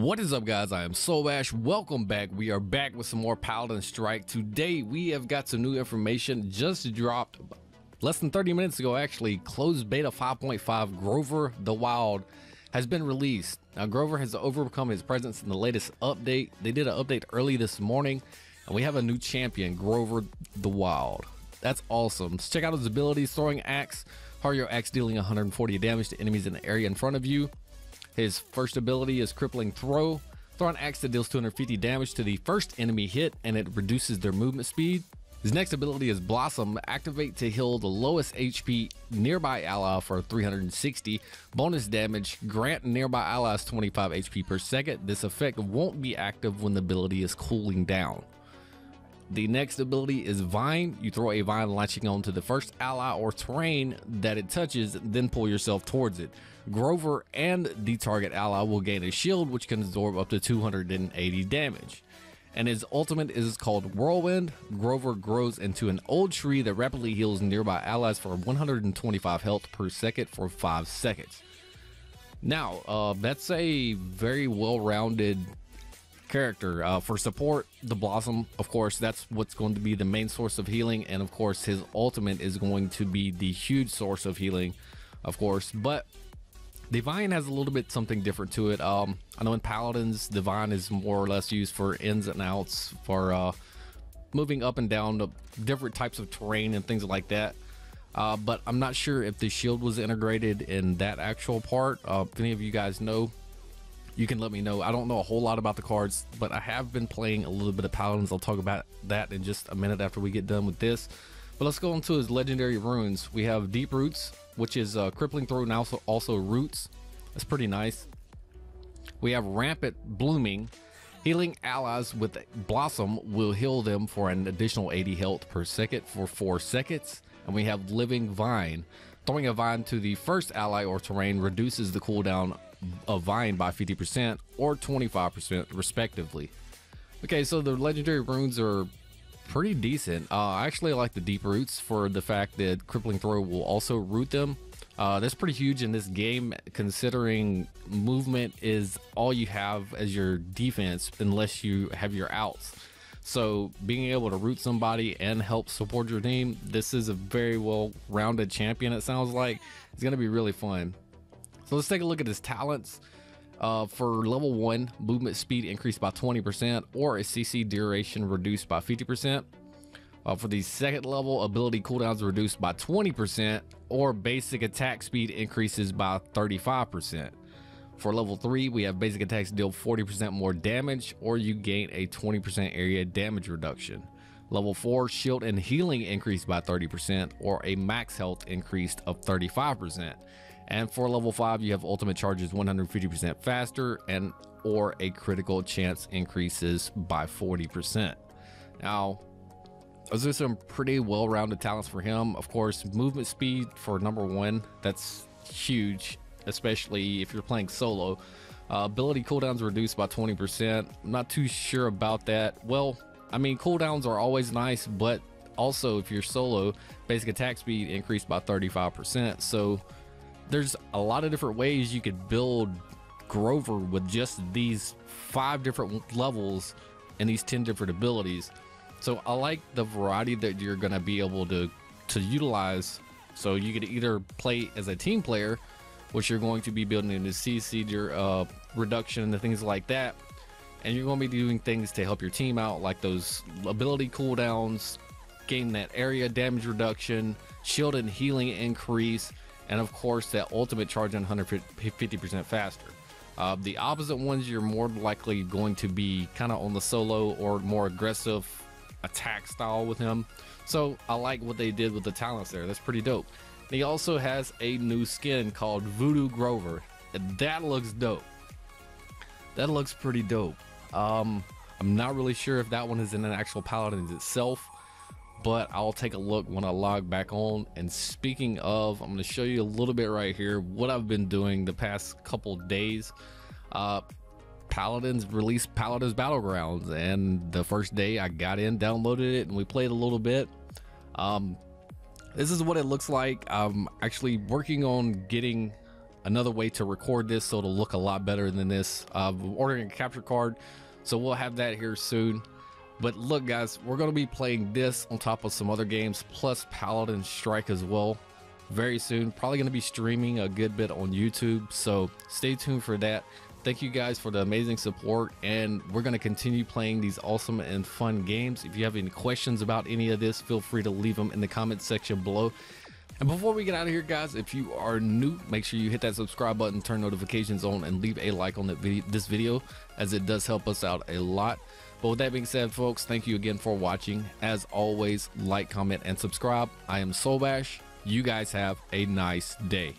What is up, guys? I am Soulbash. Welcome back. We are back with some more Paladin Strike. Today we have got some new information just dropped less than 30 minutes ago. Actually, closed beta 5.5 Grover the Wild has been released. Now Grover has overcome his presence in the latest update. They did an update early this morning and we have a new champion, Grover the Wild. That's awesome. Let's check out his abilities. Throwing axe, Hario axe dealing 140 damage to enemies in the area in front of you. His first ability is Crippling Throw. Throw an axe that deals 250 damage to the first enemy hit and it reduces their movement speed. His next ability is Blossom. Activate to heal the lowest HP nearby ally for 360 bonus damage. Grant nearby allies 25 HP per second. This effect won't be active when the ability is cooling down. The next ability is Vine. You throw a vine latching onto the first ally or terrain that it touches, then pull yourself towards it. Grover and the target ally will gain a shield which can absorb up to 280 damage. And his ultimate is called Whirlwind. Grover grows into an old tree that rapidly heals nearby allies for 125 health per second for 5 seconds. Now, that's a very well-rounded character. For support, the Blossom, of course, that's what's going to be the main source of healing, and of course his ultimate is going to be the huge source of healing, of course. But Divine has a little bit something different to it. I know in Paladins, Divine is more or less used for ins and outs, for moving up and down the different types of terrain and things like that. But I'm not sure if the shield was integrated in that actual part. If any of you guys know, you can let me know. I don't know a whole lot about the cards, but I have been playing a little bit of Paladins. I'll talk about that in just a minute after we get done with this. But let's go into his legendary runes. We have Deep Roots, which is Crippling Throw and also Roots. That's pretty nice. We have Rampant Blooming. Healing allies with Blossom will heal them for an additional 80 health per second for 4 seconds. And we have Living Vine. Throwing a vine to the first ally or terrain reduces the cooldown of Vine by 50% or 25% respectively. Okay, so the legendary runes are pretty decent. I actually like the Deep Roots for the fact that Crippling Throw will also root them. That's pretty huge in this game, considering movement is all you have as your defense unless you have your outs. So being able to root somebody and help support your team, this is a very well-rounded champion. It sounds like it's going to be really fun. So let's take a look at his talents. For level 1, movement speed increased by 20% or a CC duration reduced by 50%. For the second level, ability cooldowns reduced by 20% or basic attack speed increases by 35%. For level 3, we have basic attacks deal 40% more damage or you gain a 20% area damage reduction. Level 4, shield and healing increased by 30% or a max health increased of 35%. And for level 5, you have ultimate charges 150% faster and or a critical chance increases by 40%. Now, those are some pretty well-rounded talents for him. Of course, movement speed for number 1, that's huge, especially if you're playing solo. Ability cooldowns reduced by 20%. I'm not too sure about that. Well, I mean, cooldowns are always nice, but also if you're solo, basic attack speed increased by 35%. So there's a lot of different ways you could build Grover with just these 5 different levels and these 10 different abilities. So I like the variety that you're going to be able to utilize. So you could either play as a team player, which you're going to be building into CC reduction and things like that, and you're going to be doing things to help your team out, like those ability cooldowns, gain that area damage reduction, shield and healing increase, and of course that ultimate charge 150% faster. The opposite ones, you're more likely going to be kind of on the solo or more aggressive attack style with him. So I like what they did with the talents there. That's pretty dope. He also has a new skin called Voodoo Grover, and that looks dope. That looks pretty dope. I'm not really sure if that one is in an actual Paladins itself, but I'll take a look when I log back on. And speaking of, I'm going to show you a little bit right here what I've been doing the past couple days. Paladins released Paladins Battlegrounds, and the first day I got in, downloaded it, and we played a little bit. This is what it looks like. I'm actually working on getting another way to record this so it'll look a lot better than this. Ordering a capture card, so we'll have that here soon. But look guys, we're going to be playing this on top of some other games plus Paladins Strike as well very soon. Probably going to be streaming a good bit on YouTube, so stay tuned for that. Thank you guys for the amazing support, and we're going to continue playing these awesome and fun games. If you have any questions about any of this, feel free to leave them in the comment section below. And before we get out of here guys, if you are new, make sure you hit that subscribe button, turn notifications on, and leave a like on this video, as it does help us out a lot. But with that being said folks, thank you again for watching. As always, like, comment, and subscribe. I am Soulbash. You guys have a nice day.